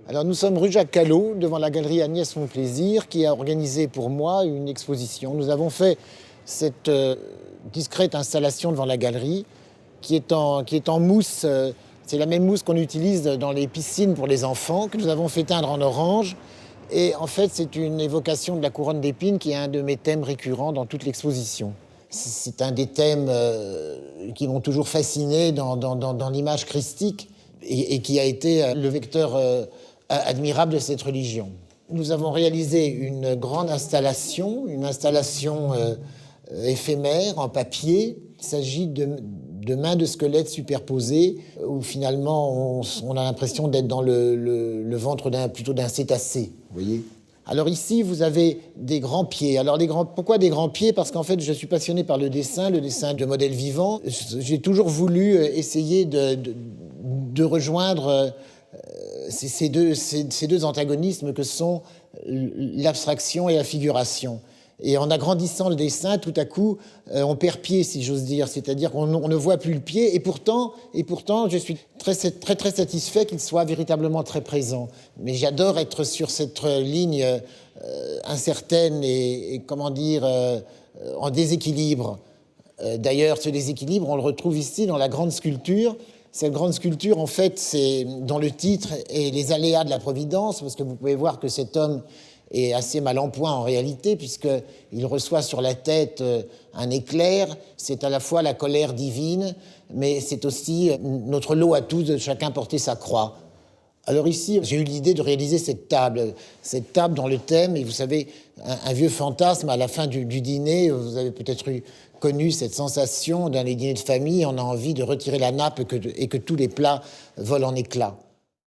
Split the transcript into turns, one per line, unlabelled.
Alors nous sommes rue Jacques Callot, devant la galerie Agnès Monplaisir, qui a organisé pour moi une exposition. Nous avons fait cette discrète installation devant la galerie, qui est en mousse. C'est la même mousse qu'on utilise dans les piscines pour les enfants, que nous avons fait teindre en orange. Et en fait, c'est une évocation de la couronne d'épines, qui est un de mes thèmes récurrents dans toute l'exposition. C'est un des thèmes qui m'ont toujours fasciné dans l'image christique et qui a été le vecteur admirable de cette religion. Nous avons réalisé une grande installation, éphémère en papier. Il s'agit de mains de squelettes superposées où finalement on a l'impression d'être dans le ventre plutôt d'un cétacé, vous voyez. Alors ici, vous avez des grands pieds. Alors pourquoi des grands pieds? Parce qu'en fait, je suis passionné par le dessin de modèles vivants. J'ai toujours voulu essayer de rejoindre ces deux antagonismes que sont l'abstraction et la figuration. Et en agrandissant le dessin, tout à coup, on perd pied, si j'ose dire. C'est-à-dire qu'on ne voit plus le pied. Et pourtant, je suis très satisfait qu'il soit véritablement très présent. Mais j'adore être sur cette ligne incertaine et comment dire, en déséquilibre. D'ailleurs, ce déséquilibre, on le retrouve ici dans la grande sculpture. Cette grande sculpture, en fait, c'est dans le titre et les aléas de la Providence, parce que vous pouvez voir que cet homme est assez mal en point en réalité, puisqu'il reçoit sur la tête un éclair. C'est à la fois la colère divine, mais c'est aussi notre lot à tous de chacun porter sa croix. Alors ici, j'ai eu l'idée de réaliser cette table dans le thème, et vous savez, un vieux fantasme à la fin du dîner, vous avez peut-être connu cette sensation dans les dîners de famille, on a envie de retirer la nappe et que tous les plats volent en éclats.